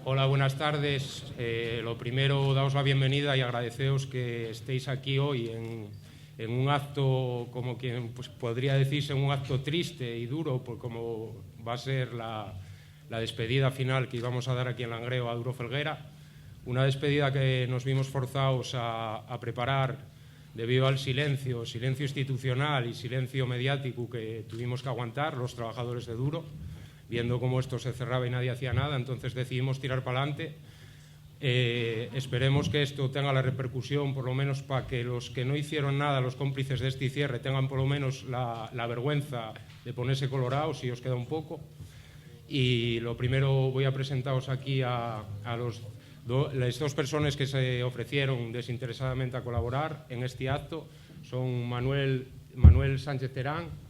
Hola, buenas tardes. Lo primero, daos la bienvenida y agradeceos que estéis aquí hoy en un acto, como quien pues, podría decirse, un acto triste y duro, pues, como va a ser la despedida final que íbamos a dar aquí en Langreo a Duro Felguera. Una despedida que nos vimos forzados a preparar debido al silencio institucional y silencio mediático que tuvimos que aguantar los trabajadores de Duro, viendo cómo esto se cerraba y nadie hacía nada. Entonces decidimos tirar para adelante. Esperemos que esto tenga la repercusión, por lo menos para que los que no hicieron nada, los cómplices de este cierre, tengan por lo menos la vergüenza de ponerse colorados, si os queda un poco. Y lo primero, voy a presentaros aquí a las dos personas que se ofrecieron desinteresadamente a colaborar en este acto. Son Manuel Sánchez Terán,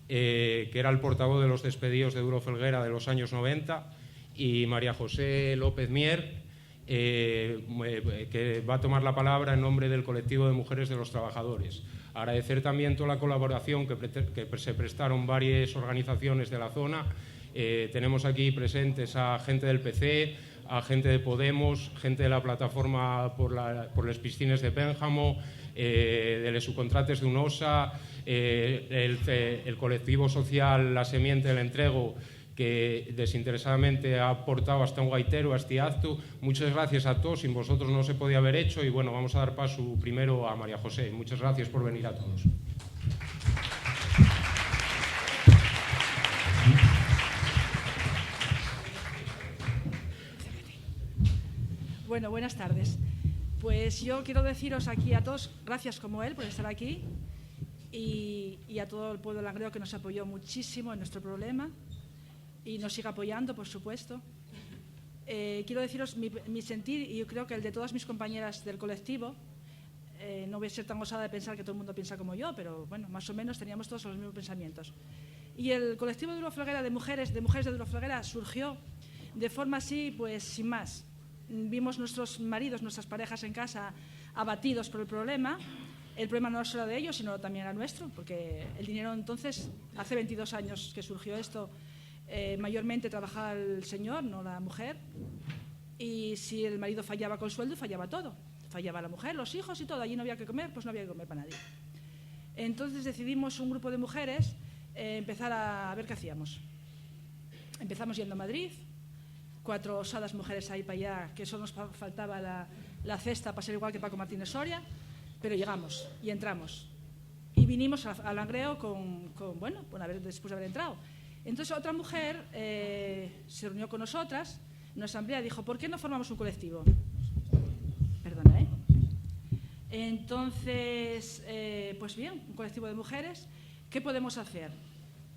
que era el portavoz de los despedidos de Duro Felguera de los años 90, y María José López Mier, que va a tomar la palabra en nombre del colectivo de mujeres de los trabajadores. Agradecer también toda la colaboración que se prestaron varias organizaciones de la zona. Tenemos aquí presentes a gente del PC, a gente de Podemos, gente de la plataforma por las piscines de Pénjamo, de les subcontrates de UNOSA, el colectivo social La Semiente del Entrego, que desinteresadamente ha aportado hasta un gaitero a este acto. Muchas gracias a todos, sin vosotros no se podía haber hecho. Y bueno, vamos a dar paso primero a María José. Muchas gracias por venir a todos. Bueno, buenas tardes. Pues yo quiero deciros aquí a todos, gracias como él por estar aquí, y a todo el pueblo de Langreo que nos apoyó muchísimo en nuestro problema y nos sigue apoyando, por supuesto. Quiero deciros mi sentir, y yo creo que el de todas mis compañeras del colectivo. No voy a ser tan osada de pensar que todo el mundo piensa como yo, pero bueno, más o menos teníamos todos los mismos pensamientos. Y el colectivo de Duro Felguera, de mujeres de Duro Felguera, surgió de forma así, pues sin más. Vimos nuestros maridos, nuestras parejas en casa abatidos por el problema. El problema no solo era de ellos, sino también era nuestro, porque el dinero entonces, hace 22 años que surgió esto, mayormente trabajaba el señor, no la mujer, y si el marido fallaba con sueldo, fallaba todo. Fallaba la mujer, los hijos y todo. Allí no había que comer, pues no había que comer para nadie. Entonces decidimos, un grupo de mujeres, empezar a ver qué hacíamos. Empezamos yendo a Madrid, 4 osadas mujeres ahí para allá, que solo nos faltaba la cesta para ser igual que Paco Martínez Soria, pero llegamos y entramos. Y vinimos a Langreo después de haber entrado. Entonces otra mujer se reunió con nosotras en una asamblea y dijo: ¿por qué no formamos un colectivo? Perdona, ¿eh? Entonces, pues bien, un colectivo de mujeres, ¿qué podemos hacer?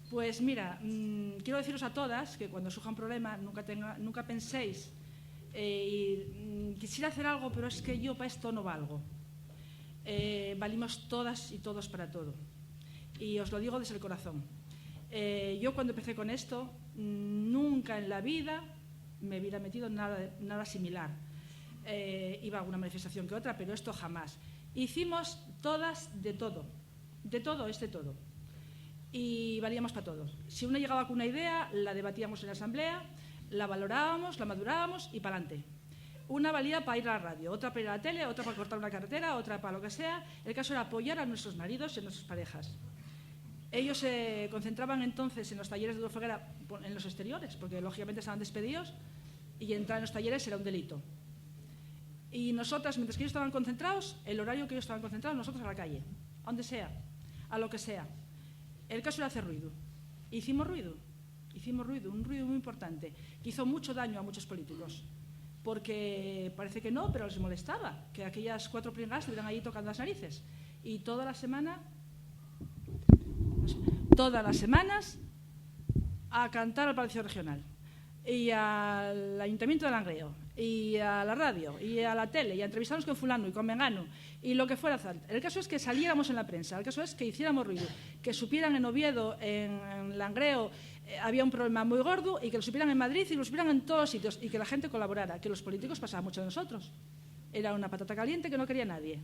Pues mira, quiero deciros a todas que cuando surja un problema nunca penséis quisiera hacer algo, pero es que yo para esto no valgo. Valimos todas y todos para todo. Y os lo digo desde el corazón. Yo cuando empecé con esto, nunca en la vida me hubiera metido en nada similar. Iba a alguna manifestación que otra, pero esto jamás. Hicimos todas de todo. De todo es de todo. Y valíamos para todo. Si una llegaba con una idea, la debatíamos en la asamblea, la valorábamos, la madurábamos y para adelante. Una valía para ir a la radio, otra para ir a la tele, otra para cortar una carretera, otra para lo que sea. El caso era apoyar a nuestros maridos y a nuestras parejas. Ellos se concentraban entonces en los talleres de Duro Felguera, en los exteriores, porque lógicamente estaban despedidos y entrar en los talleres era un delito. Y nosotras, mientras que ellos estaban concentrados, el horario que ellos estaban concentrados, nosotros a la calle, a donde sea, a lo que sea. El caso era hacer ruido. Hicimos ruido, un ruido muy importante, que hizo mucho daño a muchos políticos, porque parece que no, pero les molestaba que aquellas 4 pringas estuvieran ahí tocando las narices. Y todas las semanas a cantar al Palacio Regional, y al Ayuntamiento de Langreo, y a la radio, y a la tele, y a entrevistarnos con fulano y con mengano, y lo que fuera. El caso es que saliéramos en la prensa, el caso es que hiciéramos ruido, que supieran en Oviedo, en Langreo, había un problema muy gordo, y que lo supieran en Madrid, y lo supieran en todos los sitios, y que la gente colaborara, que los políticos pasaban mucho de nosotros. Era una patata caliente que no quería nadie.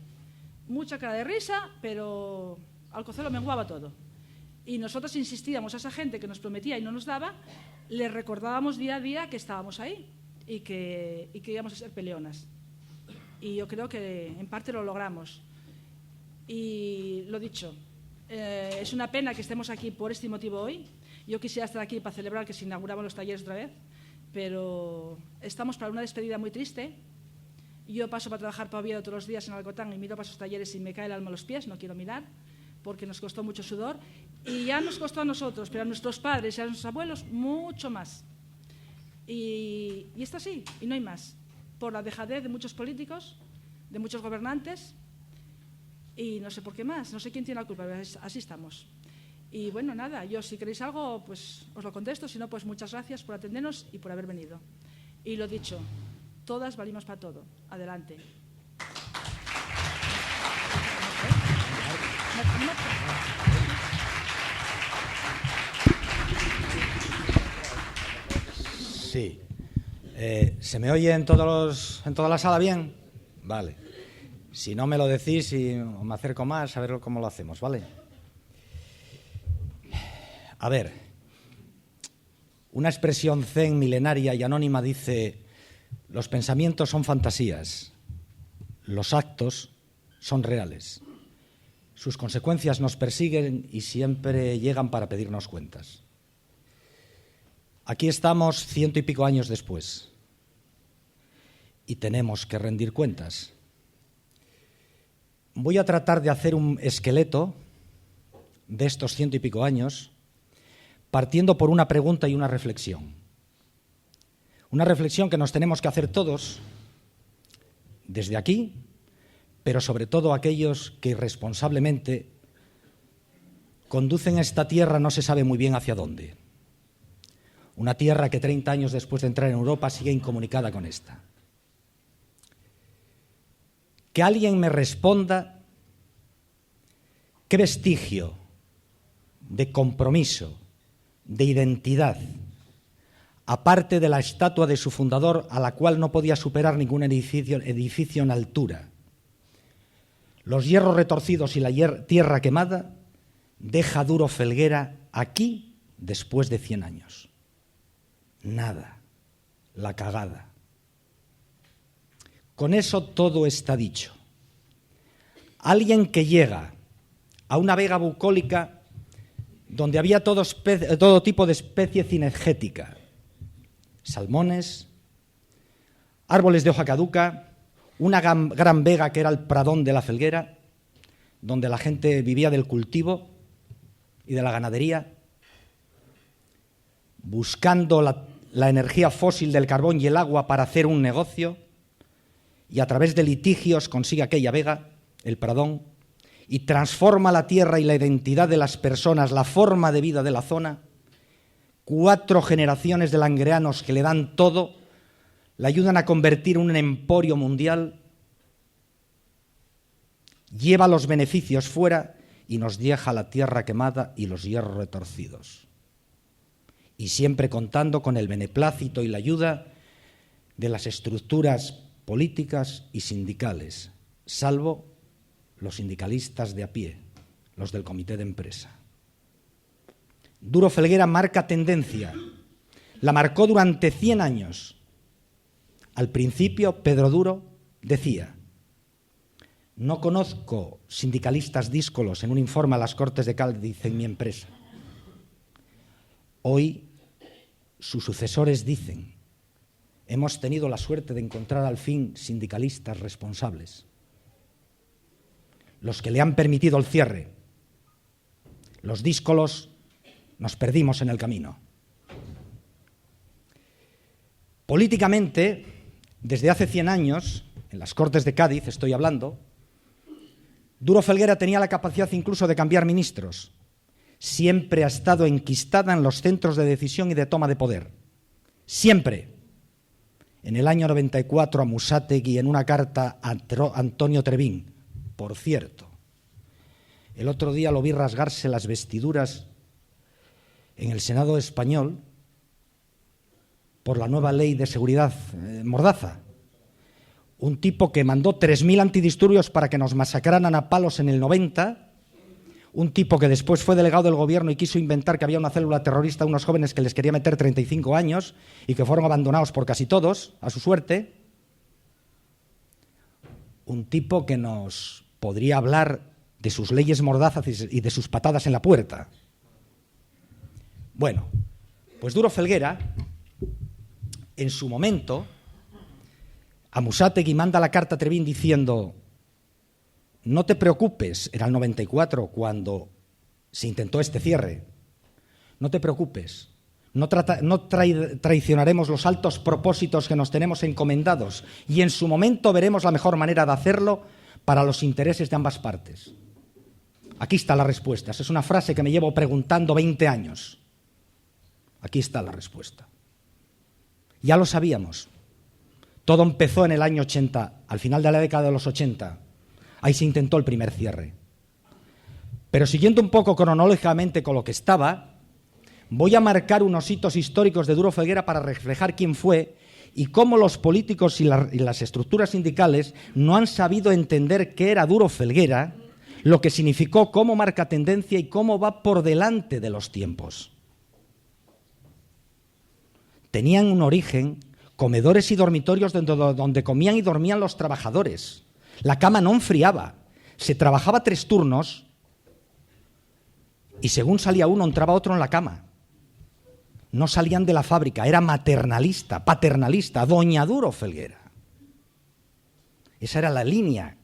Mucha cara de risa, pero al cocerlo menguaba todo. Y nosotros insistíamos a esa gente que nos prometía y no nos daba, les recordábamos día a día que estábamos ahí. y que íbamos a ser peleonas. Y yo creo que en parte lo logramos. Y lo dicho, es una pena que estemos aquí por este motivo hoy. Yo quisiera estar aquí para celebrar que se inauguraban los talleres otra vez, pero estamos para una despedida muy triste. Yo paso para trabajar para Oviedo todos los días en Alcotán y miro para esos talleres y me cae el alma a los pies, no quiero mirar, porque nos costó mucho sudor. Y ya nos costó a nosotros, pero a nuestros padres y a nuestros abuelos mucho más. Y está así, y no hay más. Por la dejadez de muchos políticos, de muchos gobernantes, y no sé por qué más, no sé quién tiene la culpa, pero así estamos. Y bueno, nada, yo si queréis algo, pues os lo contesto, si no, pues muchas gracias por atendernos y por haber venido. Y lo dicho, todas valimos para todo. Adelante. Sí. ¿Se me oye en toda la sala bien? Vale. Si no me lo decís y me acerco más, a ver cómo lo hacemos, ¿vale? A ver, una expresión zen milenaria y anónima dice: los pensamientos son fantasías, los actos son reales. Sus consecuencias nos persiguen y siempre llegan para pedirnos cuentas. Aquí estamos 100 y pico años después y tenemos que rendir cuentas. Voy a tratar de hacer un esqueleto de estos 100 y pico años partiendo por una pregunta y una reflexión. Una reflexión que nos tenemos que hacer todos desde aquí, pero sobre todo aquellos que irresponsablemente conducen esta tierra no se sabe muy bien hacia dónde. Una tierra que 30 años después de entrar en Europa sigue incomunicada con esta. Que alguien me responda qué vestigio de compromiso, de identidad, aparte de la estatua de su fundador, a la cual no podía superar ningún edificio en altura, los hierros retorcidos y la tierra quemada, deja Duro Felguera aquí después de 100 años. Nada, la cagada. Con eso todo está dicho. Alguien que llega a una vega bucólica donde había todo tipo de especie cinegética, salmones, árboles de hoja caduca, una gran vega que era el Pradón de la Felguera, donde la gente vivía del cultivo y de la ganadería, buscando la energía fósil del carbón y el agua para hacer un negocio, y a través de litigios consigue aquella vega, el Pradón, y transforma la tierra y la identidad de las personas, la forma de vida de la zona. 4 generaciones de langreanos que le dan todo, le ayudan a convertir un emporio mundial, lleva los beneficios fuera y nos deja la tierra quemada y los hierros retorcidos. Y siempre contando con el beneplácito y la ayuda de las estructuras políticas y sindicales, salvo los sindicalistas de a pie, los del comité de empresa. Duro Felguera marca tendencia, la marcó durante 100 años. Al principio, Pedro Duro decía: no conozco sindicalistas díscolos en un informe a las Cortes de Cádiz en mi empresa. Hoy, sus sucesores dicen: hemos tenido la suerte de encontrar al fin sindicalistas responsables, los que le han permitido el cierre. Los díscolos nos perdimos en el camino. Políticamente, desde hace 100 años, en las Cortes de Cádiz estoy hablando, Duro Felguera tenía la capacidad incluso de cambiar ministros. Siempre ha estado enquistada en los centros de decisión y de toma de poder. Siempre. En el año 94 a Musátegui, en una carta a Antonio Trevín, por cierto. El otro día lo vi rasgarse las vestiduras en el Senado español por la nueva ley de seguridad Mordaza. Un tipo que mandó 3.000 antidisturbios para que nos masacraran a palos en el 90, un tipo que después fue delegado del gobierno y quiso inventar que había una célula terrorista a unos jóvenes que les quería meter 35 años y que fueron abandonados por casi todos, a su suerte. Un tipo que nos podría hablar de sus leyes mordazas y de sus patadas en la puerta. Bueno, pues Duro Felguera, en su momento, a Musategui manda la carta a Trevín diciendo: no te preocupes, era el 94 cuando se intentó este cierre, no te preocupes, no traicionaremos los altos propósitos que nos tenemos encomendados y en su momento veremos la mejor manera de hacerlo para los intereses de ambas partes. Aquí está la respuesta, esa es una frase que me llevo preguntando 20 años. Aquí está la respuesta. Ya lo sabíamos. Todo empezó en el año 80, al final de la década de los 80. Ahí se intentó el primer cierre. Pero siguiendo un poco cronológicamente con lo que estaba, voy a marcar unos hitos históricos de Duro Felguera para reflejar quién fue y cómo los políticos y las estructuras sindicales no han sabido entender qué era Duro Felguera, lo que significó, cómo marca tendencia y cómo va por delante de los tiempos. Tenían un origen, comedores y dormitorios donde comían y dormían los trabajadores. La cama no enfriaba, se trabajaba 3 turnos y según salía uno entraba otro en la cama. No salían de la fábrica, era maternalista, paternalista, doña Duro Felguera. Esa era la línea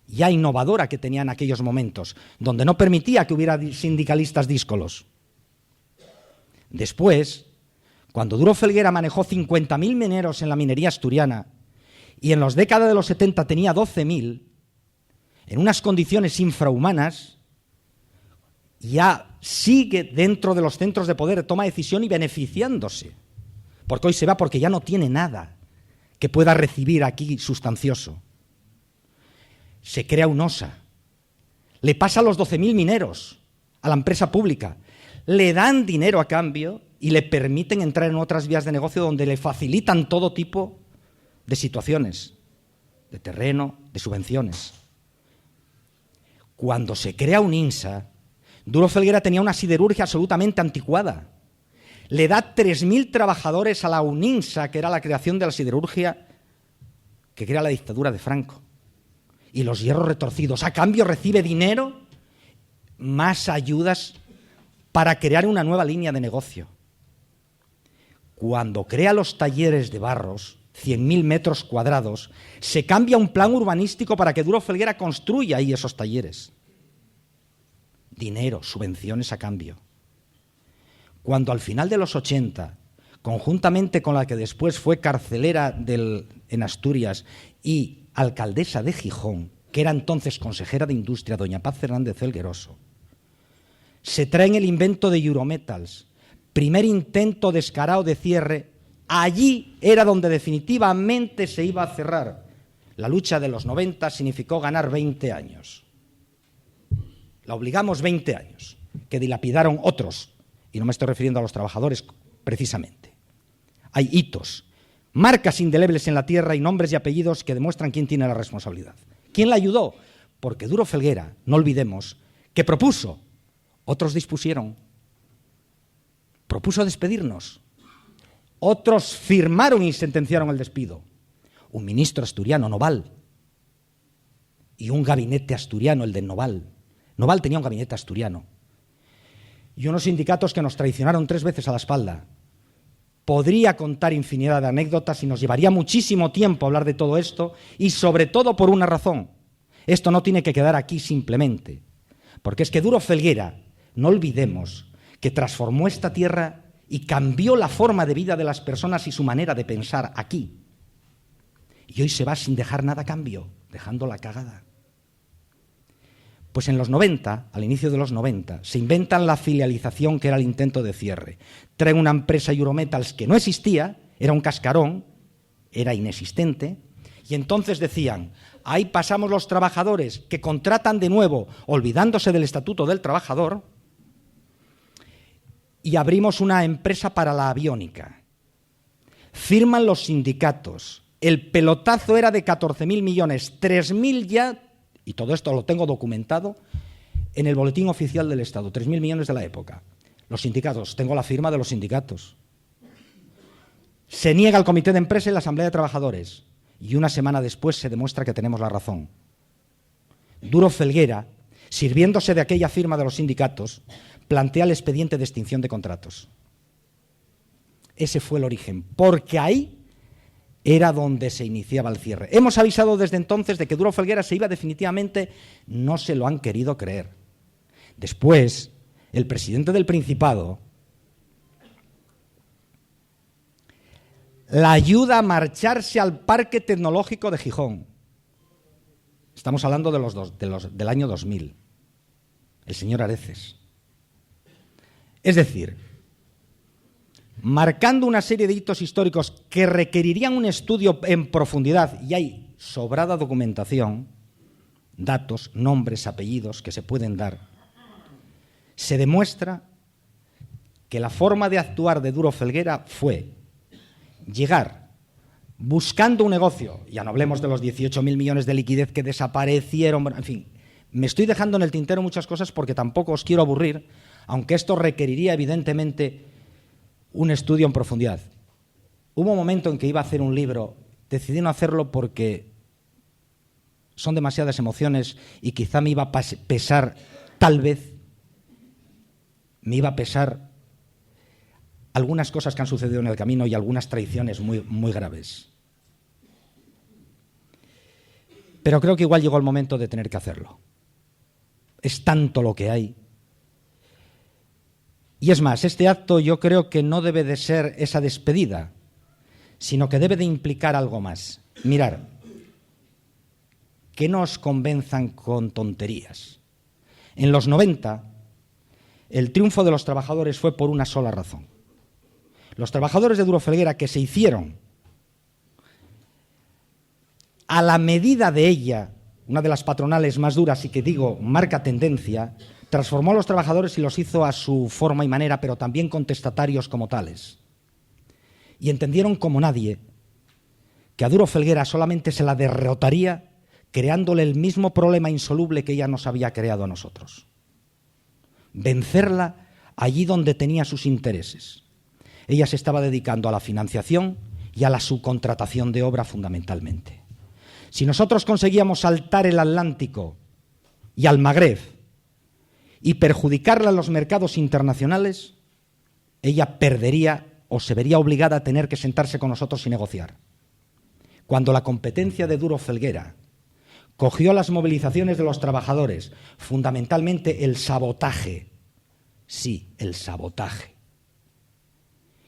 ya innovadora que tenía en aquellos momentos, donde no permitía que hubiera sindicalistas díscolos. Después, cuando Duro Felguera manejó 50.000 mineros en la minería asturiana y en las décadas de los 70 tenía 12.000, en unas condiciones infrahumanas, ya sigue dentro de los centros de poder, toma decisión y beneficiándose. Porque hoy se va porque ya no tiene nada que pueda recibir aquí sustancioso. Se crea UNOSA, le pasa a los 12.000 mineros, a la empresa pública, le dan dinero a cambio y le permiten entrar en otras vías de negocio donde le facilitan todo tipo de situaciones, de terreno, de subvenciones. Cuando se crea UNINSA, Duro Felguera tenía una siderurgia absolutamente anticuada. Le da 3.000 trabajadores a la UNINSA, que era la creación de la siderurgia que crea la dictadura de Franco. Y los hierros retorcidos. A cambio recibe dinero, más ayudas para crear una nueva línea de negocio. Cuando crea los talleres de Barros, 100.000 metros cuadrados, se cambia un plan urbanístico para que Duro Felguera construya ahí esos talleres. Dinero, subvenciones a cambio. Cuando al final de los 80, conjuntamente con la que después fue carcelera en Asturias y alcaldesa de Gijón, que era entonces consejera de Industria, doña Paz Fernández Elgueroso, se traen el invento de Eurometals, primer intento descarado de cierre. Allí era donde definitivamente se iba a cerrar. La lucha de los 90 significó ganar 20 años. La obligamos 20 años, que dilapidaron otros, y no me estoy refiriendo a los trabajadores precisamente. Hay hitos, marcas indelebles en la tierra y nombres y apellidos que demuestran quién tiene la responsabilidad. ¿Quién la ayudó? Porque Duro Felguera, no olvidemos, que propuso, otros dispusieron. Propuso despedirnos. Otros firmaron y sentenciaron el despido. Un ministro asturiano, Noval, y un gabinete asturiano, el de Noval. Noval tenía un gabinete asturiano. Y unos sindicatos que nos traicionaron 3 veces a la espalda. Podría contar infinidad de anécdotas y nos llevaría muchísimo tiempo hablar de todo esto, y sobre todo por una razón. Esto no tiene que quedar aquí simplemente, porque es que Duro Felguera, no olvidemos, que transformó esta tierra y cambió la forma de vida de las personas y su manera de pensar aquí. Y hoy se va sin dejar nada a cambio, dejando la cagada. Pues en los 90, al inicio de los 90, se inventan la filialización, que era el intento de cierre. Traen una empresa Eurometals que no existía, era un cascarón, era inexistente, y entonces decían, ahí pasamos los trabajadores que contratan de nuevo, olvidándose del Estatuto del Trabajador, y abrimos una empresa para la aviónica. Firman los sindicatos, el pelotazo era de 14.000 millones, 3.000 ya, y todo esto lo tengo documentado, en el Boletín Oficial del Estado, 3.000 millones de la época. Los sindicatos, tengo la firma de los sindicatos. Se niega el comité de empresa y la asamblea de trabajadores. Y una semana después se demuestra que tenemos la razón. Duro Felguera, sirviéndose de aquella firma de los sindicatos, plantea el expediente de extinción de contratos. Ese fue el origen, porque ahí era donde se iniciaba el cierre. Hemos avisado desde entonces de que Duro Felguera se iba definitivamente, no se lo han querido creer. Después, el presidente del Principado la ayuda a marcharse al Parque Tecnológico de Gijón. Estamos hablando del año 2000. El señor Areces. Es decir, marcando una serie de hitos históricos que requerirían un estudio en profundidad, y hay sobrada documentación, datos, nombres, apellidos que se pueden dar, se demuestra que la forma de actuar de Duro Felguera fue llegar buscando un negocio, ya no hablemos de los 18.000 millones de liquidez que desaparecieron, en fin, me estoy dejando en el tintero muchas cosas porque tampoco os quiero aburrir, aunque esto requeriría evidentemente un estudio en profundidad. Hubo un momento en que iba a hacer un libro, decidí no hacerlo porque son demasiadas emociones y quizá me iba a pesar, tal vez, me iba a pesar algunas cosas que han sucedido en el camino y algunas traiciones muy graves. Pero creo que igual llegó el momento de tener que hacerlo. Es tanto lo que hay. Y es más, este acto yo creo que no debe de ser esa despedida, sino que debe de implicar algo más. Mirar, que no os convenzan con tonterías. En los 90, el triunfo de los trabajadores fue por una sola razón. Los trabajadores de Duro Felguera, que se hicieron a la medida de ella, una de las patronales más duras y que digo marca tendencia, transformó a los trabajadores y los hizo a su forma y manera, pero también contestatarios como tales. Y entendieron como nadie que a Duro Felguera solamente se la derrotaría creándole el mismo problema insoluble que ella nos había creado a nosotros. Vencerla allí donde tenía sus intereses. Ella se estaba dedicando a la financiación y a la subcontratación de obra fundamentalmente. Si nosotros conseguíamos saltar el Atlántico y al Magreb y perjudicarla en los mercados internacionales, ella perdería o se vería obligada a tener que sentarse con nosotros y negociar. Cuando la competencia de Duro Felguera cogió las movilizaciones de los trabajadores, fundamentalmente el sabotaje, sí, el sabotaje.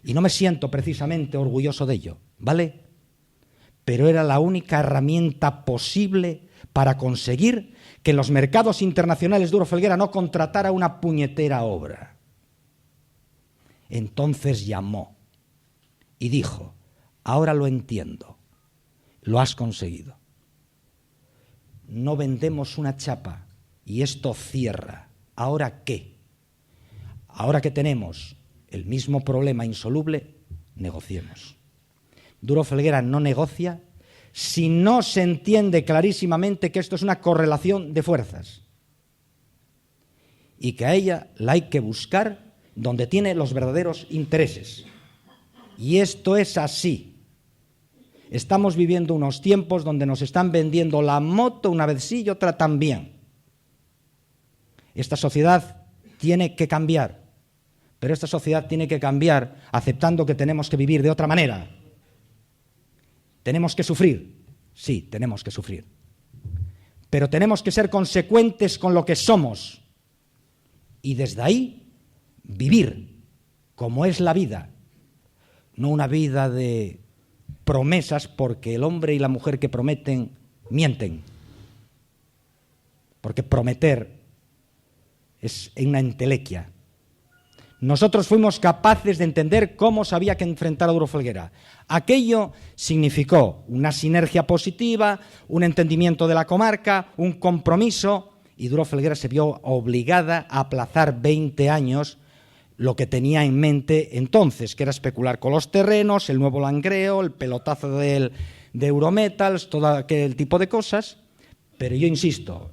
Y no me siento precisamente orgulloso de ello, ¿vale? Pero era la única herramienta posible para conseguir que en los mercados internacionales Duro Felguera no contratara una puñetera obra. Entonces llamó y dijo, ahora lo entiendo, lo has conseguido. No vendemos una chapa y esto cierra. ¿Ahora qué? Ahora que tenemos el mismo problema insoluble, negociemos. Duro Felguera no negocia si no se entiende clarísimamente que esto es una correlación de fuerzas y que a ella la hay que buscar donde tiene los verdaderos intereses. Y esto es así. Estamos viviendo unos tiempos donde nos están vendiendo la moto una vez sí y otra también. Esta sociedad tiene que cambiar. Pero esta sociedad tiene que cambiar aceptando que tenemos que vivir de otra manera. ¿Tenemos que sufrir? Sí, tenemos que sufrir. Pero tenemos que ser consecuentes con lo que somos. Y desde ahí, vivir como es la vida. No una vida de promesas, porque el hombre y la mujer que prometen, mienten. Porque prometer es una entelequia. Nosotros fuimos capaces de entender cómo se había que enfrentar a Duro Felguera. Aquello significó una sinergia positiva, un entendimiento de la comarca, un compromiso, y Duro Felguera se vio obligada a aplazar 20 años lo que tenía en mente entonces, que era especular con los terrenos, el nuevo langreo, el pelotazo de Eurometals, todo aquel tipo de cosas. Pero yo insisto,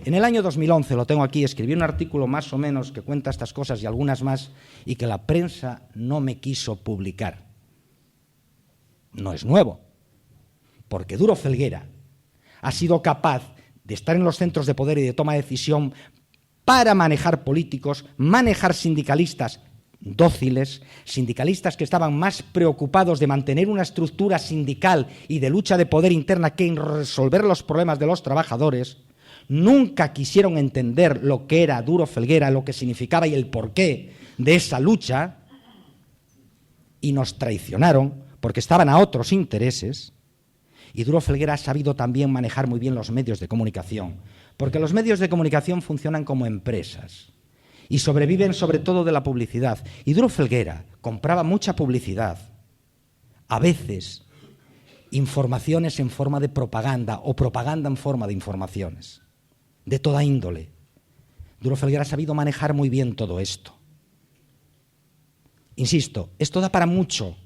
En el año 2011, lo tengo aquí, escribí un artículo más o menos que cuenta estas cosas y algunas más y que la prensa no me quiso publicar. No es nuevo, porque Duro Felguera ha sido capaz de estar en los centros de poder y de toma de decisión para manejar políticos, manejar sindicalistas dóciles, sindicalistas que estaban más preocupados de mantener una estructura sindical y de lucha de poder interna que en resolver los problemas de los trabajadores. Nunca quisieron entender lo que era Duro Felguera, lo que significaba y el porqué de esa lucha, y nos traicionaron porque estaban a otros intereses. Y Duro Felguera ha sabido también manejar muy bien los medios de comunicación, porque los medios de comunicación funcionan como empresas y sobreviven sobre todo de la publicidad. Y Duro Felguera compraba mucha publicidad, a veces informaciones en forma de propaganda o propaganda en forma de informaciones, de toda índole. Duro Felguera ha sabido manejar muy bien todo esto. Insisto, esto da para mucho.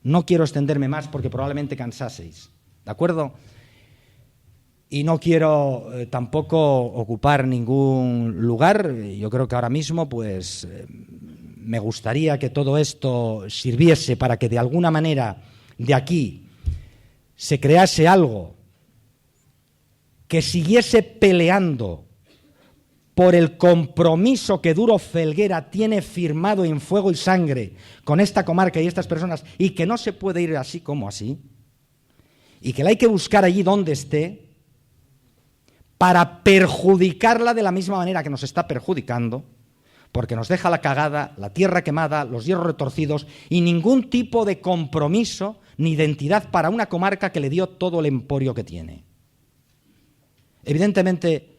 No quiero extenderme más porque probablemente cansaseis, ¿de acuerdo? Y no quiero tampoco ocupar ningún lugar. Yo creo que ahora mismo pues me gustaría que todo esto sirviese para que de alguna manera de aquí se crease algo que siguiese peleando por el compromiso que Duro Felguera tiene firmado en fuego y sangre con esta comarca y estas personas, y que no se puede ir así como así, y que la hay que buscar allí donde esté para perjudicarla de la misma manera que nos está perjudicando, porque nos deja la cagada, la tierra quemada, los hierros retorcidos y ningún tipo de compromiso ni identidad para una comarca que le dio todo el emporio que tiene. Evidentemente,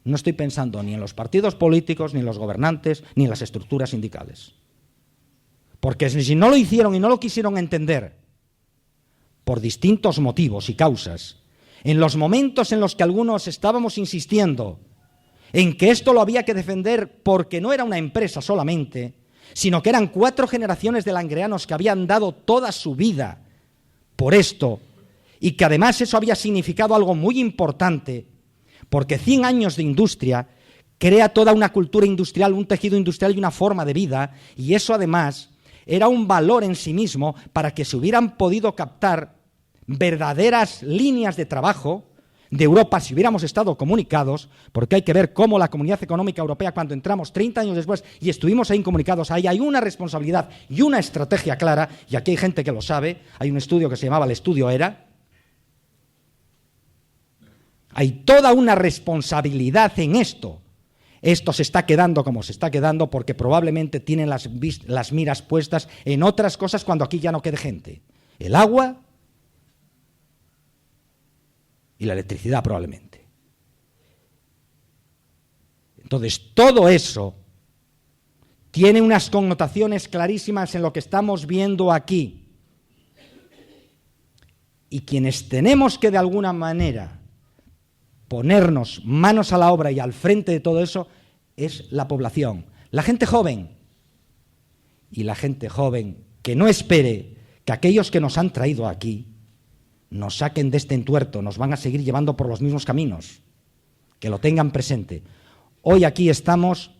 no estoy pensando ni en los partidos políticos, ni en los gobernantes, ni en las estructuras sindicales. Porque si no lo hicieron y no lo quisieron entender, por distintos motivos y causas, en los momentos en los que algunos estábamos insistiendo en que esto lo había que defender porque no era una empresa solamente, sino que eran 4 generaciones de langreanos que habían dado toda su vida por esto, y que además eso había significado algo muy importante, porque 100 años de industria crea toda una cultura industrial, un tejido industrial y una forma de vida, y eso además era un valor en sí mismo para que se hubieran podido captar verdaderas líneas de trabajo de Europa si hubiéramos estado comunicados, porque hay que ver cómo la Comunidad Económica Europea, cuando entramos 30 años después y estuvimos ahí comunicados, ahí hay una responsabilidad y una estrategia clara, y aquí hay gente que lo sabe. Hay un estudio que se llamaba el estudio ERA. Hay toda una responsabilidad en esto. Esto se está quedando como se está quedando porque probablemente tienen las miras puestas en otras cosas cuando aquí ya no quede gente. El agua y la electricidad probablemente. Entonces, todo eso tiene unas connotaciones clarísimas en lo que estamos viendo aquí. Y quienes tenemos que de alguna manera ponernos manos a la obra y al frente de todo eso es la población, la gente joven. Y la gente joven que no espere que aquellos que nos han traído aquí nos saquen de este entuerto, nos van a seguir llevando por los mismos caminos, que lo tengan presente. Hoy aquí estamos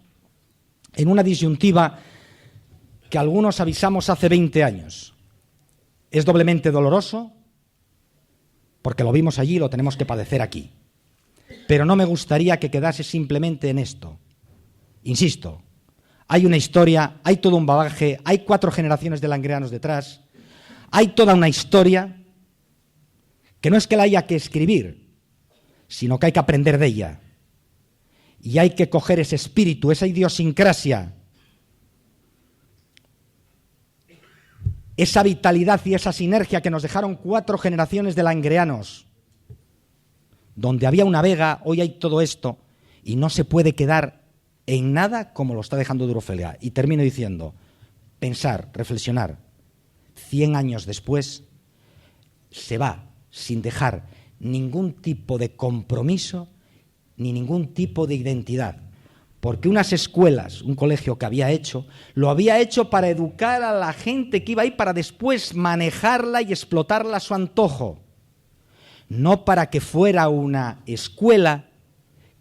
en una disyuntiva que algunos avisamos hace 20 años. Es doblemente doloroso porque lo vimos allí y lo tenemos que padecer aquí. Pero no me gustaría que quedase simplemente en esto. Insisto, hay una historia, hay todo un bagaje, hay 4 generaciones de langreanos detrás, hay toda una historia que no es que la haya que escribir, sino que hay que aprender de ella. Y hay que coger ese espíritu, esa idiosincrasia, esa vitalidad y esa sinergia que nos dejaron 4 generaciones de langreanos, donde había una vega, hoy hay todo esto, y no se puede quedar en nada como lo está dejando Duro Felguera. Y termino diciendo, pensar, reflexionar, 100 años después, se va sin dejar ningún tipo de compromiso ni ningún tipo de identidad. Porque unas escuelas, un colegio que había hecho, lo había hecho para educar a la gente que iba ahí para después manejarla y explotarla a su antojo. No para que fuera una escuela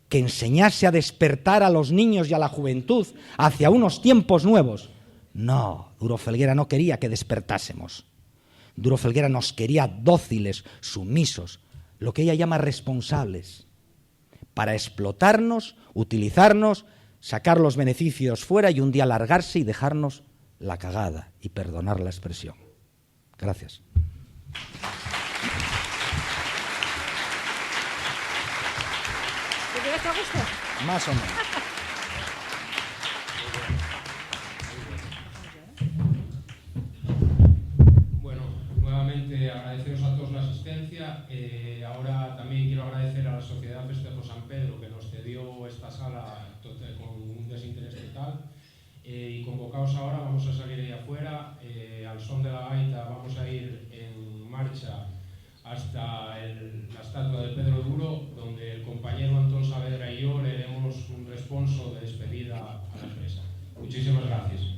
que enseñase a despertar a los niños y a la juventud hacia unos tiempos nuevos. No, Duro Felguera no quería que despertásemos. Duro Felguera nos quería dóciles, sumisos, lo que ella llama responsables, para explotarnos, utilizarnos, sacar los beneficios fuera y un día largarse y dejarnos la cagada, y perdonar la expresión. Gracias. ¿Te quieres a gusto? Más o menos. Bueno, nuevamente agradeceros a todos la asistencia. Ahora también quiero agradecer a la Sociedad Festejo San Pedro que nos cedió esta sala con un desinterés total. Y convocaos ahora, vamos a salir ahí afuera, al son de la gaita vamos a ir en marcha hasta la estatua de Pedro Duro, donde el compañero Antón Saavedra y yo le haremos un responso de despedida a la empresa. Muchísimas gracias.